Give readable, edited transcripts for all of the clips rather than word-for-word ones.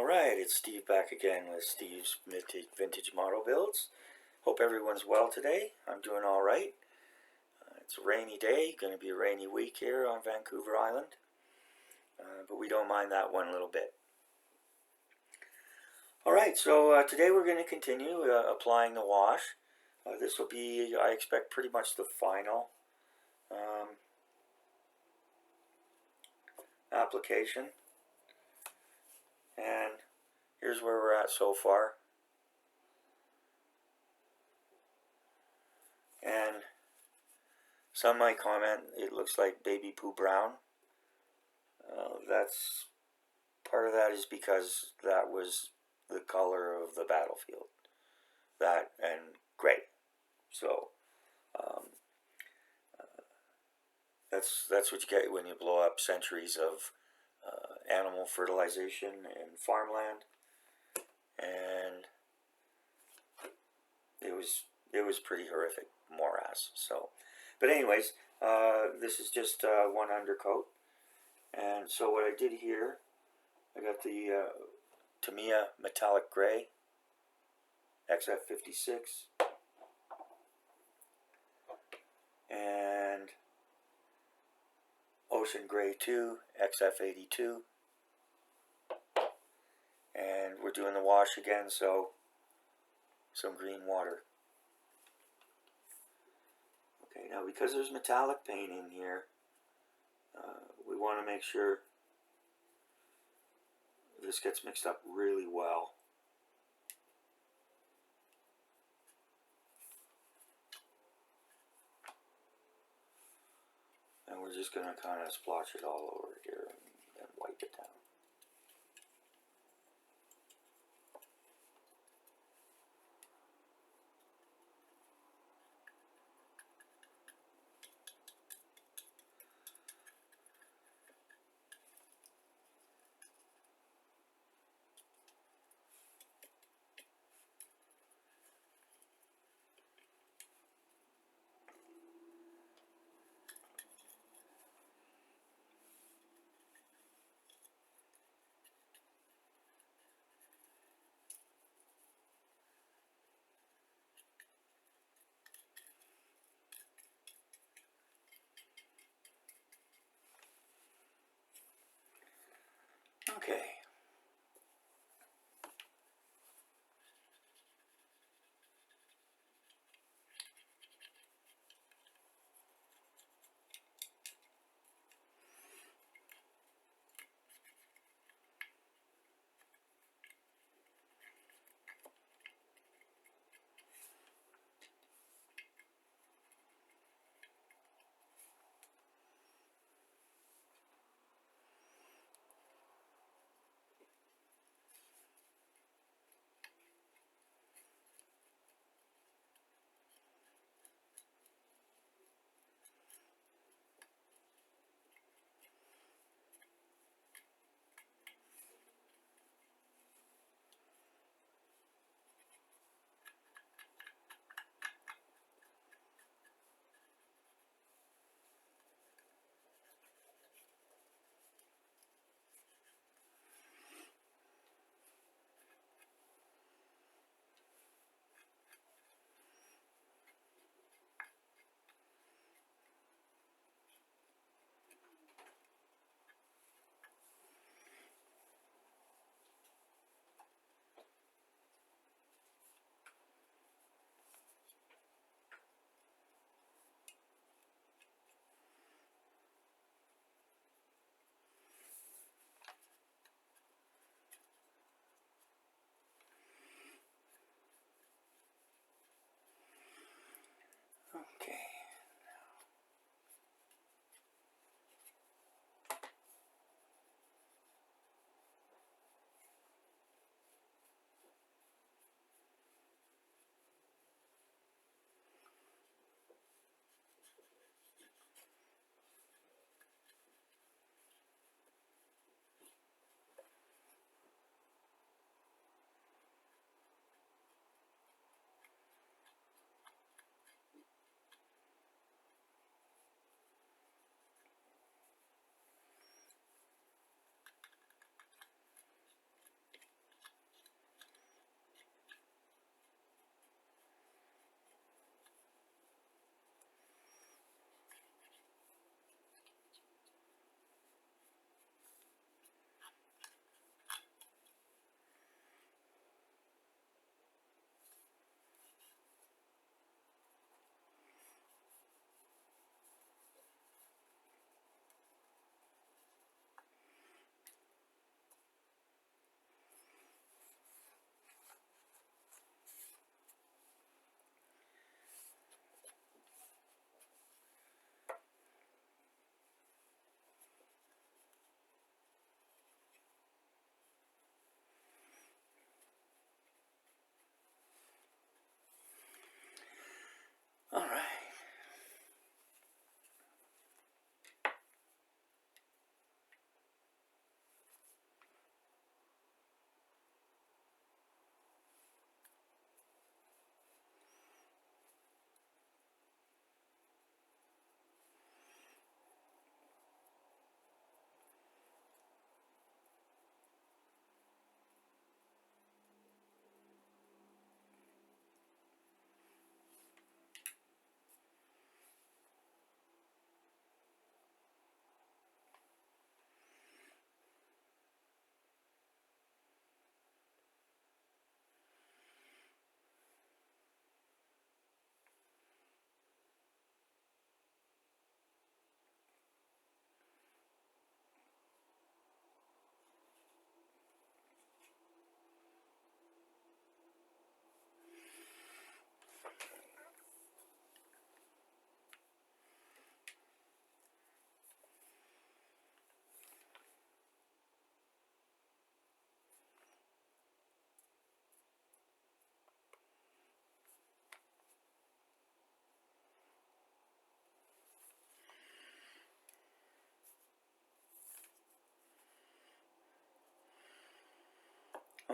Alright, it's Steve back again with Steve's Vintage Model Builds. Hope everyone's well today. I'm doing alright. It's a rainy day, going to be a rainy week here on Vancouver Island. But we don't mind that one little bit. Alright, so today we're going to continue applying the wash. This will be, I expect, pretty much the final application. And here's where we're at so far. And some might comment it looks like baby poo brown. That's part of that is because that was the color of the battlefield. That and gray. So that's what you get when you blow up centuries of animal fertilization in farmland, and it was pretty horrific morass. So, but anyways, this is just one undercoat, and so what I did here, I got the Tamiya metallic gray XF56 and Ocean Gray 2 XF82, and we're doing the wash again, so some green water. Okay, now because there's metallic paint in here, we want to make sure this gets mixed up really well. And we're just going to kind of splotch it all over here and wipe it down. Okay.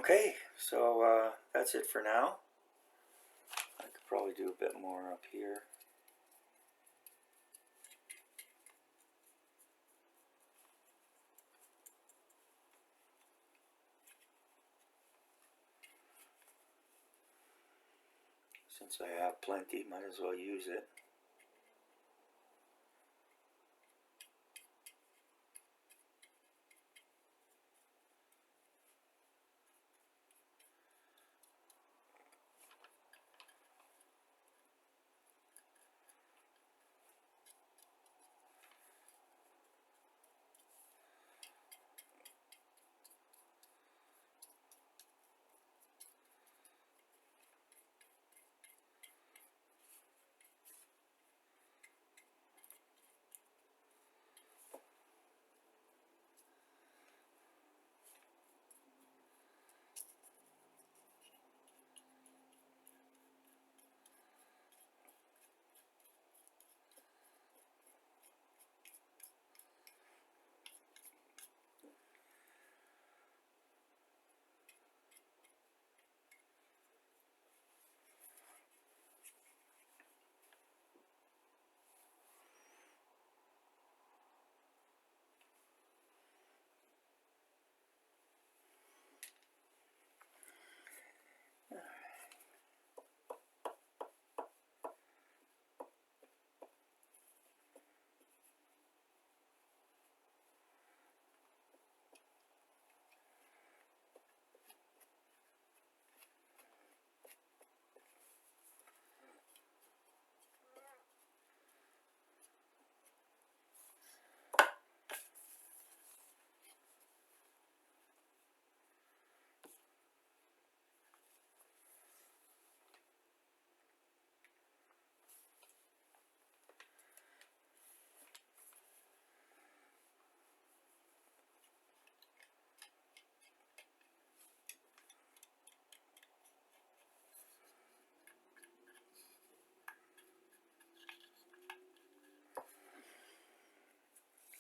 Okay, so that's it for now. I could probably do a bit more up here. Since I have plenty, might as well use it.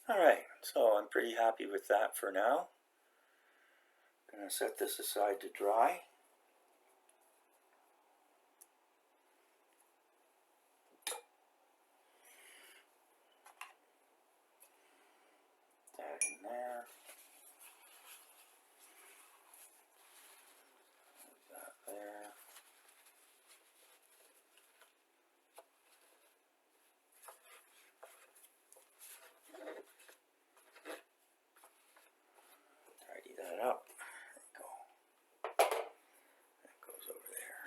Alright, so I'm pretty happy with that for now. I'm going to set this aside to dry. That in there. That there. Tidy that up. There we go. That goes over there.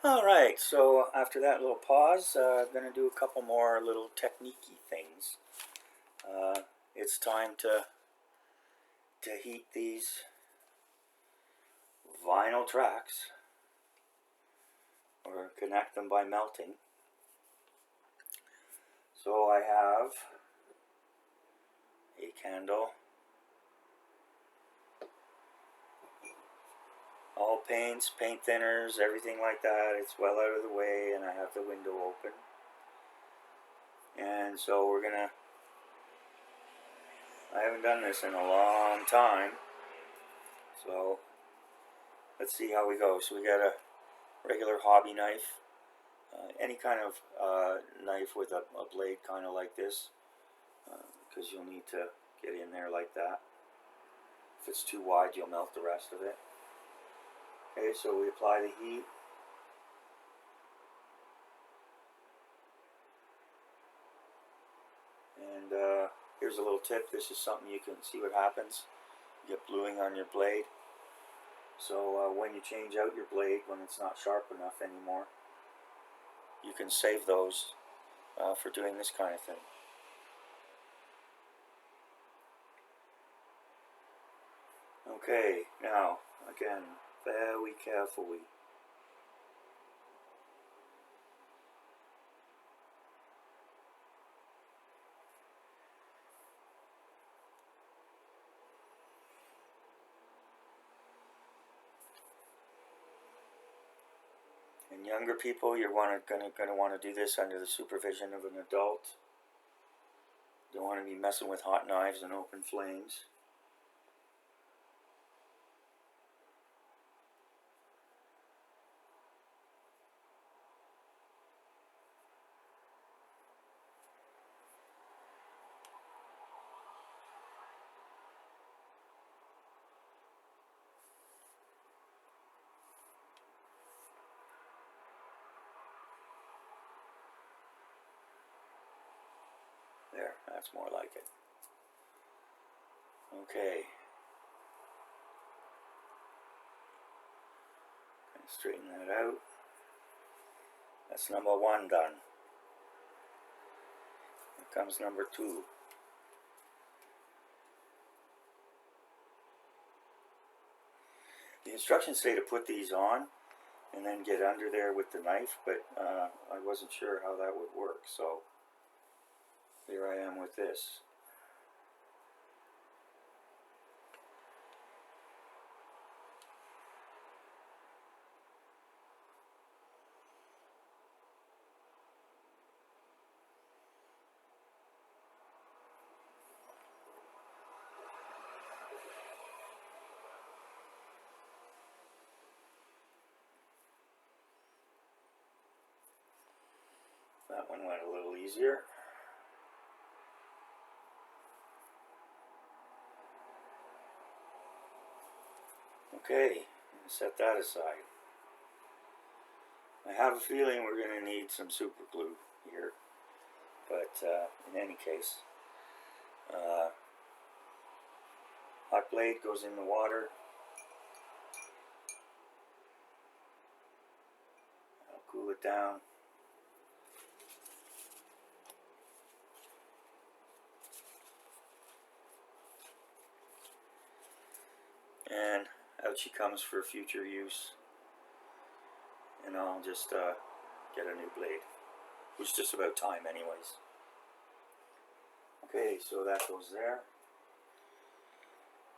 Alright, so after that little pause, I'm going to do a couple more little technique-y things. It's time to heat these vinyl tracks, or connect them by melting. So I have a candle, all paints, paint thinners, everything like that. It's well out of the way, and I have the window open. And so we're gonna, I haven't done this in a long time, so let's see how we go. So we got a regular hobby knife, any kind of knife with a blade kind of like this, because you'll need to get in there like that. If it's too wide, you'll melt the rest of it. Okay, so we apply the heat. And here's a little tip. This is something you can see what happens. You get bluing on your blade. So when you change out your blade, when it's not sharp enough anymore, you can save those for doing this kind of thing. Okay, now, again, very carefully. And younger people, you're gonna want to do this under the supervision of an adult. Don't want to be messing with hot knives and open flames. There, that's more like it. Okay. Straighten that out. That's number 1 done. Here comes number 2. The instructions say to put these on and then get under there with the knife, but I wasn't sure how that would work, so here I am with this. That one went a little easier. Okay, set that aside. I have a feeling we're going to need some super glue here, but in any case, hot blade goes in the water. I'll cool it down. And out she comes for future use. And I'll just get a new blade, which is just about time anyways. Okay, so that goes there.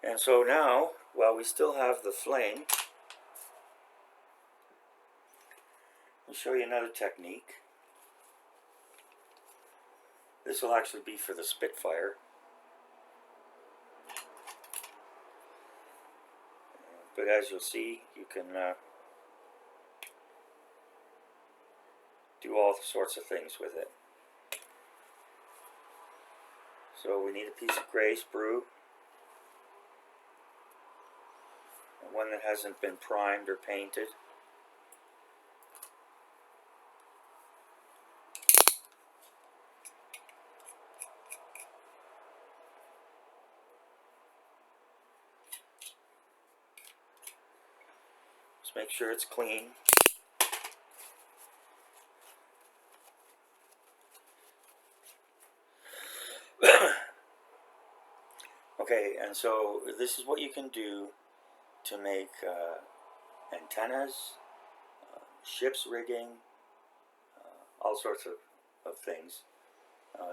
And so now, while we still have the flame, I'll show you another technique. This will actually be for the Spitfire. But as you'll see, you can do all sorts of things with it. So we need a piece of gray sprue, one that hasn't been primed or painted. Just make sure it's clean. Okay, and so this is what you can do to make antennas, ship's rigging, all sorts of things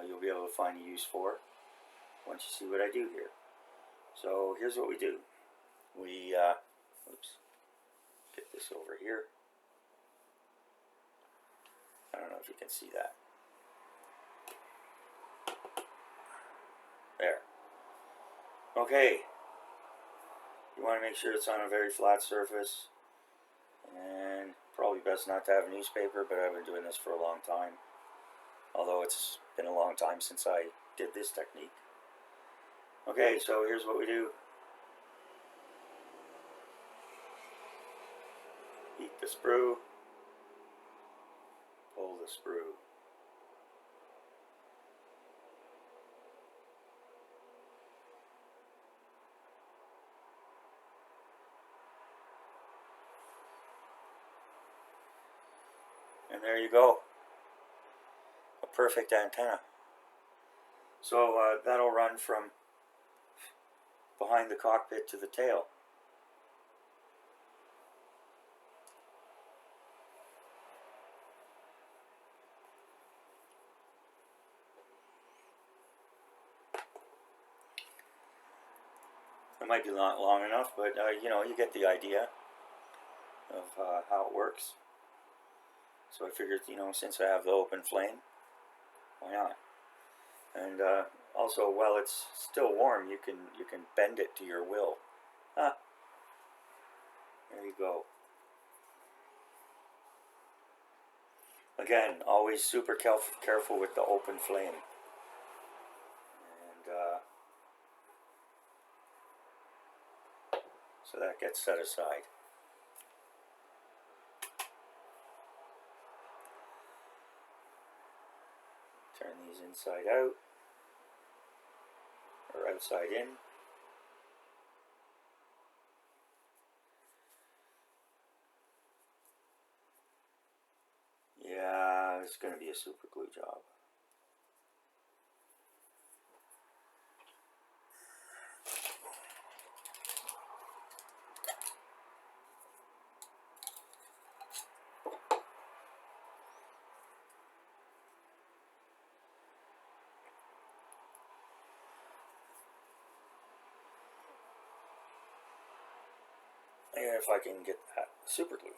you'll be able to find a use for once you see what I do here. So here's what we do. We, oops, get this over here. I don't know if you can see that. There. Okay, you want to make sure it's on a very flat surface, and probably best not to have newspaper, but I've been doing this for a long time, although it's been a long time since I did this technique. Okay, so here's what we do. Heat the sprue, pull the sprue. And there you go, a perfect antenna. So that'll run from behind the cockpit to the tail. It might be not long enough, but you know, you get the idea of how it works. So I figured, you know, since I have the open flame, why not? And also, while it's still warm, you can bend it to your will. Ah, there you go. Again, always super careful with the open flame. And so that gets set aside. Turn these inside out, or outside in. Yeah, it's going to be a super glue job. And if I can get that super glue.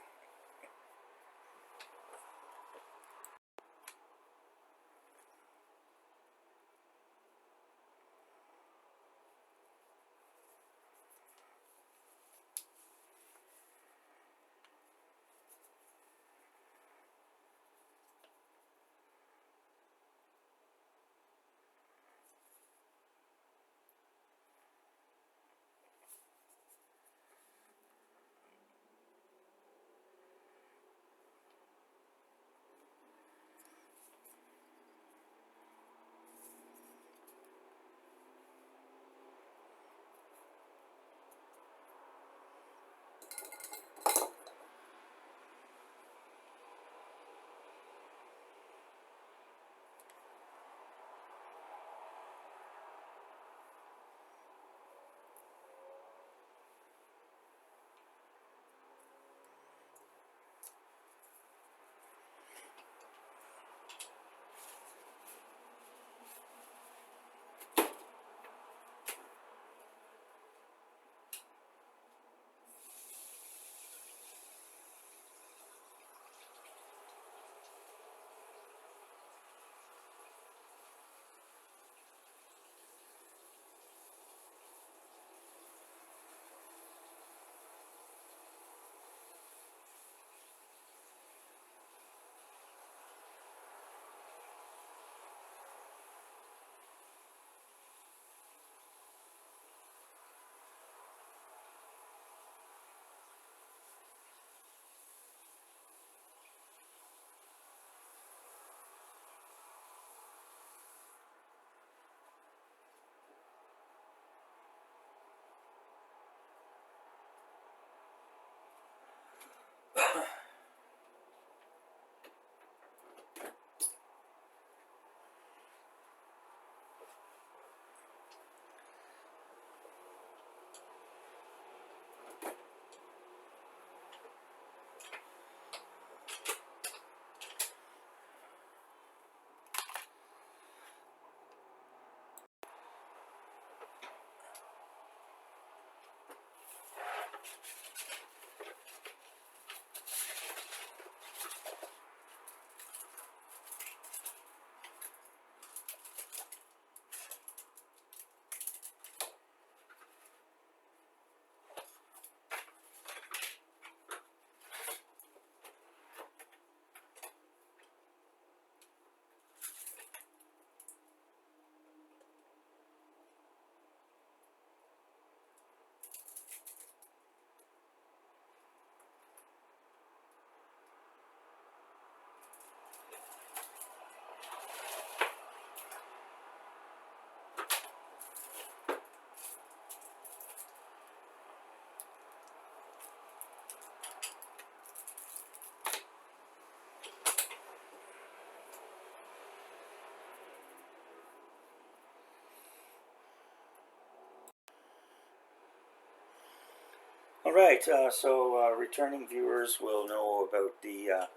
Alright, so returning viewers will know about the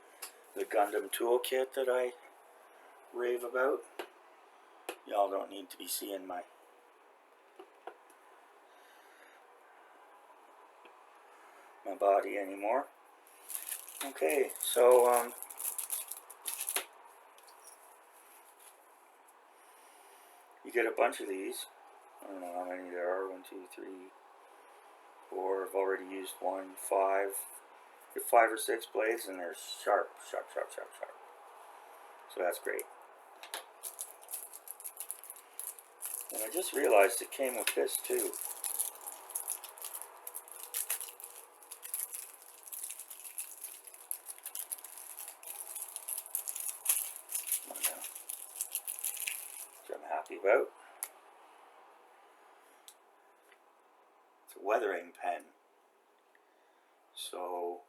Gundam toolkit that I rave about. Y'all don't need to be seeing my body anymore. Okay, so You get a bunch of these. I don't know how many there are. 1, 2, 3, 4. I've already used 1, 5. You get 5 or 6 blades, and they're sharp, sharp, sharp, sharp, sharp. So that's great. And I just realized it came with this too. Which I'm happy about. It's a weathering pen. So,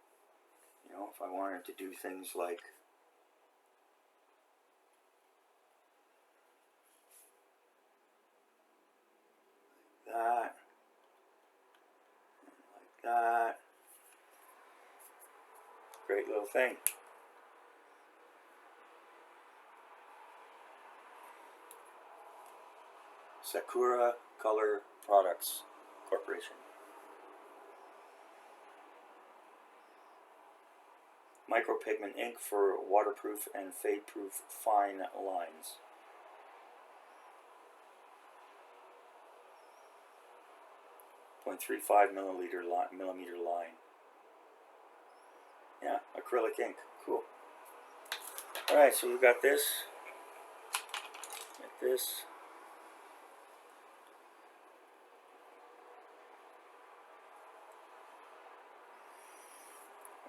you know, if I wanted to do things like that, like that, great little thing. Sakura Color Products Corporation. Micropigment ink for waterproof and fade-proof fine lines. .35 millimeter line. Yeah, acrylic ink. Cool. Alright, so we've got this. Like this.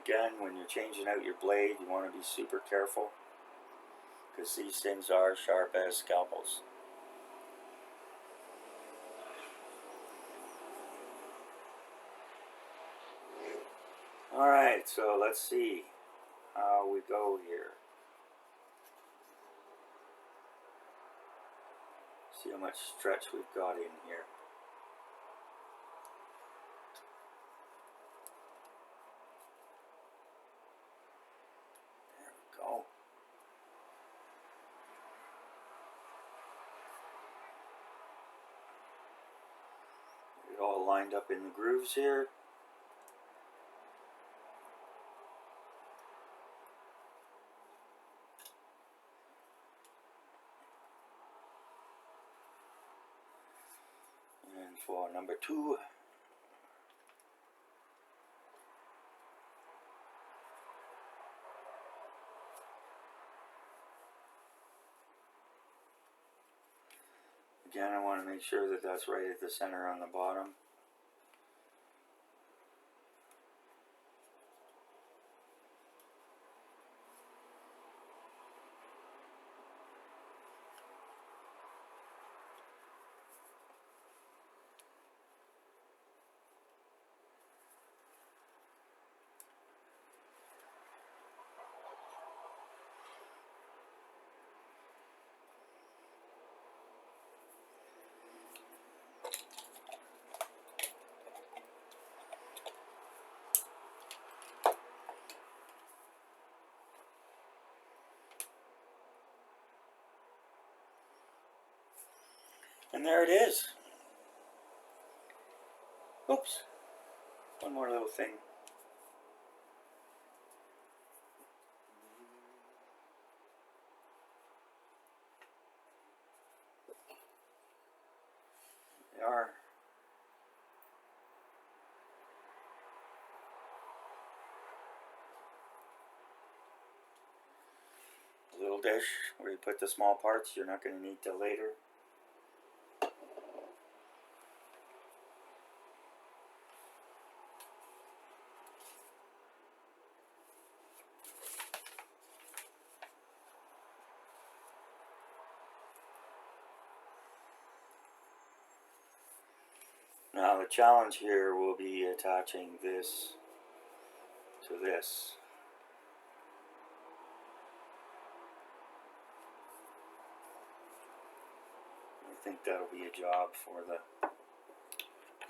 Again, when you're changing out your blade, you want to be super careful, because these things are sharp as scalpels. Alright, so let's see how we go here. See how much stretch we've got in here. There we go. Get it all lined up in the grooves here. And for number 2, again, I want to make sure that that's right at the center on the bottom. And there it is. Oops. One more little thing. They are. A little dish where you put the small parts you're not going to need till later. Now the challenge here will be attaching this to this. I think that'll be a job for the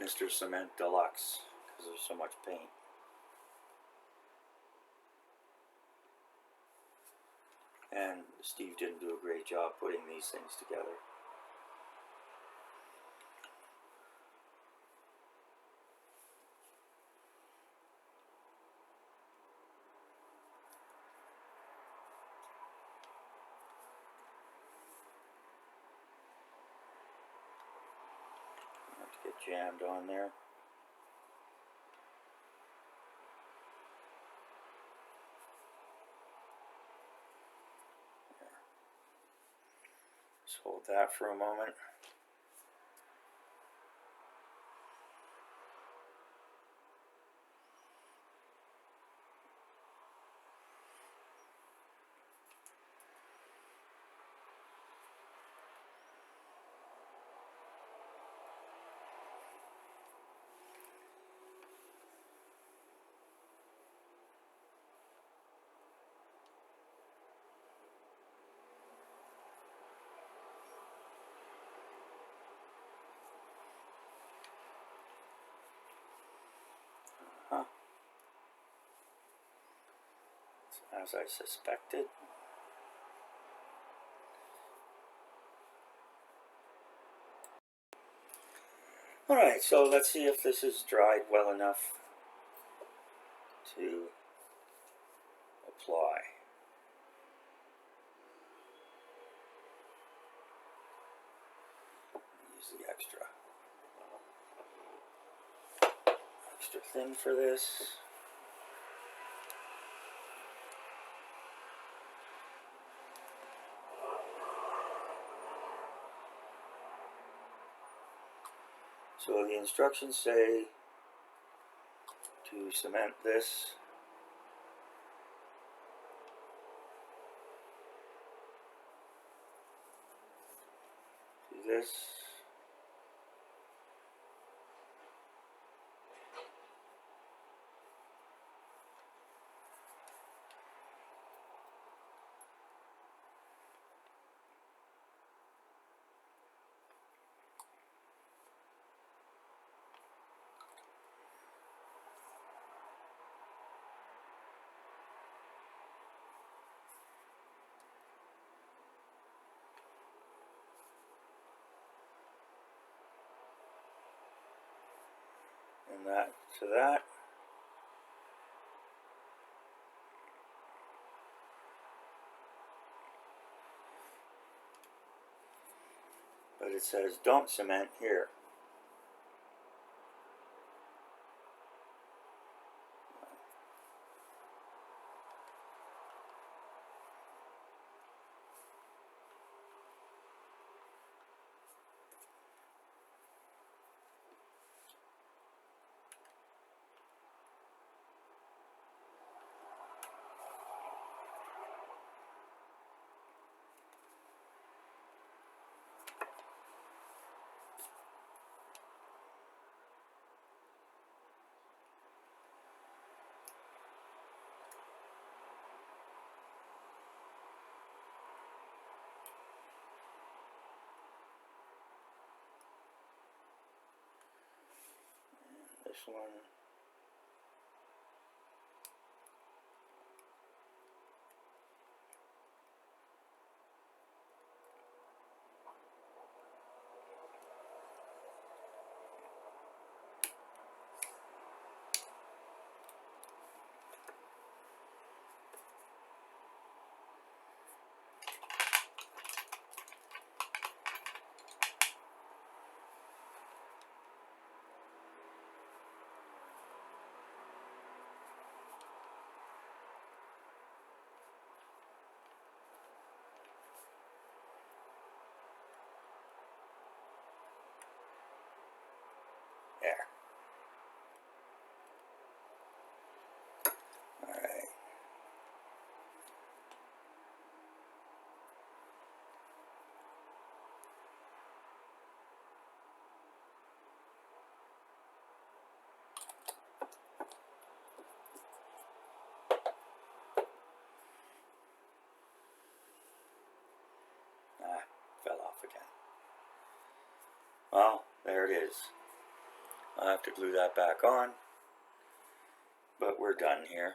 Mr. Cement Deluxe, because there's so much paint. And Steve didn't do a great job putting these things together. jammed on there. Just hold that for a moment. As I suspected. Alright, so let's see if this is dried well enough to apply. Use the extra thin for this. So the instructions say to cement this. Do this. And that to that. But it says don't cement here. This one. There. All right. Fell off again. Well, there it is. I'll have to glue that back on, but we're done here.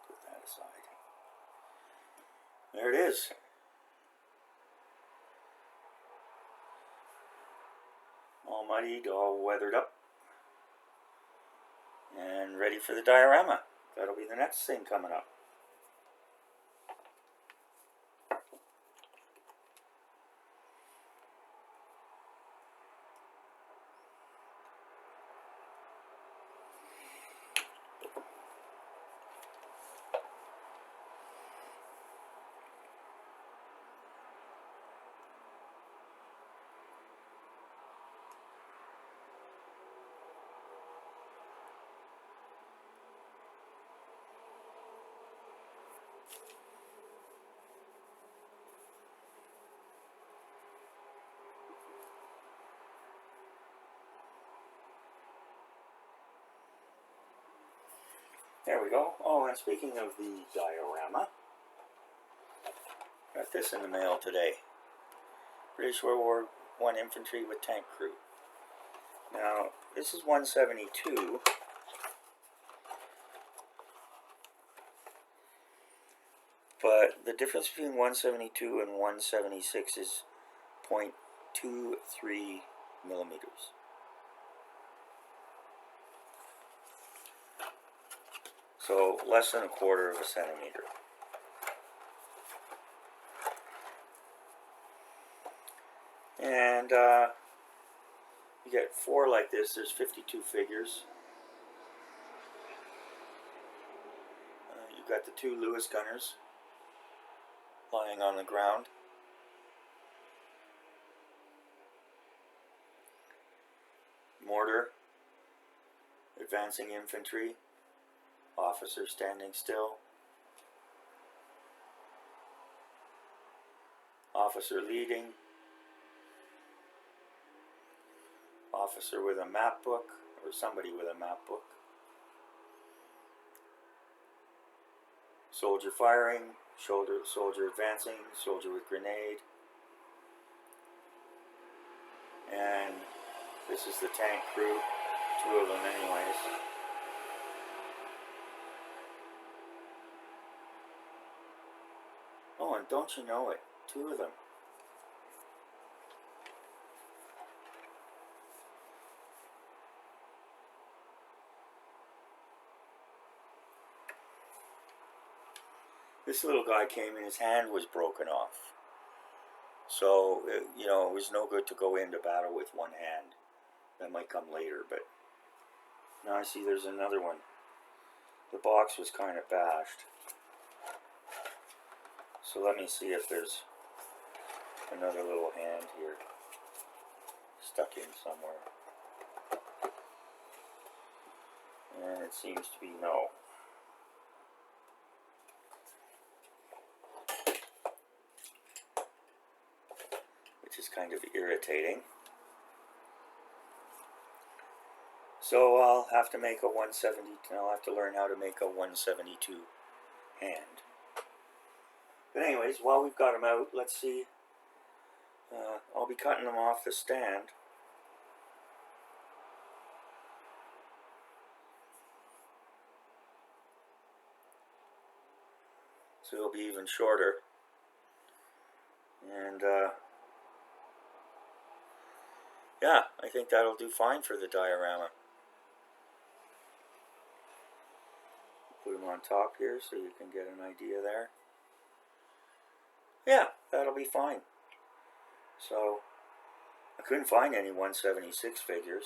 Put that aside. There it is. All muddied, all weathered up, and ready for the diorama. That'll be the next thing coming up. There we go. Oh, and speaking of the diorama, got this in the mail today. British World War I Infantry with Tank Crew. Now, this is 172. But the difference between 172 and 176 is 0.23 millimeters. So less than a quarter of a centimeter. And you get 4 like this. There's 52 figures. You've got the 2 Lewis gunners lying on the ground. Mortar, advancing infantry, officer standing still, officer leading, officer with a map book, or somebody with a map book, soldier firing, soldier advancing, soldier with grenade, and this is the tank crew, 2 of them anyways. Oh, and don't you know it, 2 of them. This little guy came and his hand was broken off. So, you know, it was no good to go into battle with one hand. That might come later, but now I see there's another one. The box was kind of bashed. So let me see if there's another little hand here stuck in somewhere. And it seems to be no. Which is kind of irritating. So I'll have to make a 170, I'll have to learn how to make a 172 hand. But anyways, while we've got them out, let's see. I'll be cutting them off the stand. So it'll be even shorter. And yeah, I think that'll do fine for the diorama. Put them on top here so you can get an idea there. Yeah, that'll be fine. So, I couldn't find any 176 figures.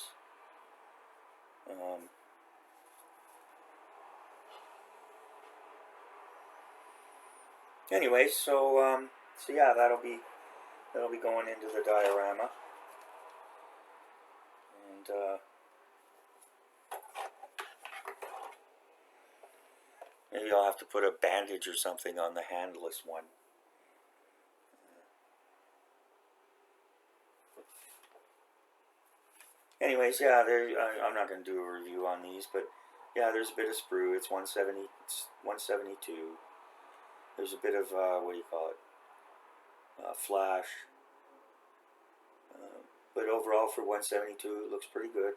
Anyways, so yeah, that'll be going into the diorama. And maybe I'll have to put a bandage or something on the handless one. Anyways, yeah, I'm not going to do a review on these, but yeah, there's a bit of sprue. It's 170, it's 172. There's a bit of, what do you call it, flash. But overall for 172, it looks pretty good.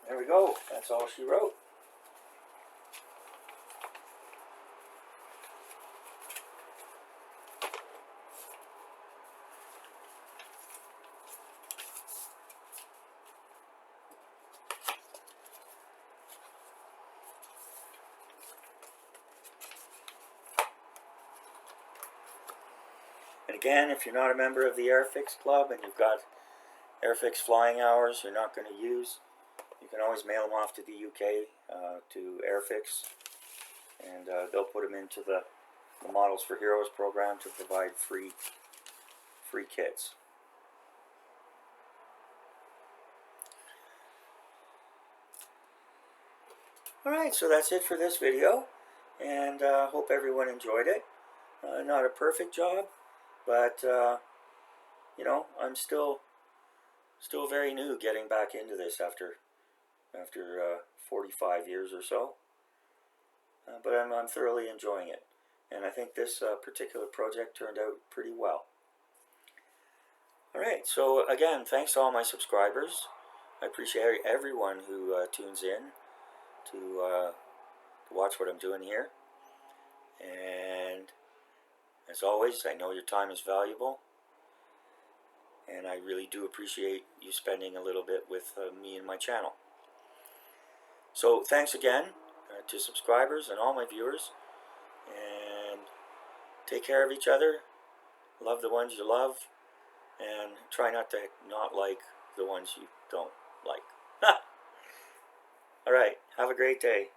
There we go. That's all she wrote. And again, if you're not a member of the Airfix Club and you've got Airfix flying hours you're not going to use, you can always mail them off to the UK, to Airfix, and they'll put them into the Models for Heroes program to provide free kits. Alright, so that's it for this video, and hope everyone enjoyed it. Not a perfect job, but you know, I'm still very new getting back into this after 45 years or so. But I'm thoroughly enjoying it, and I think this particular project turned out pretty well. Alright, so again, thanks to all my subscribers. I appreciate everyone who tunes in to watch what I'm doing here. And as always, I know your time is valuable, and I really do appreciate you spending a little bit with me and my channel. So thanks again to subscribers and all my viewers, and take care of each other, love the ones you love, and try not to not like the ones you don't like. Alright, have a great day.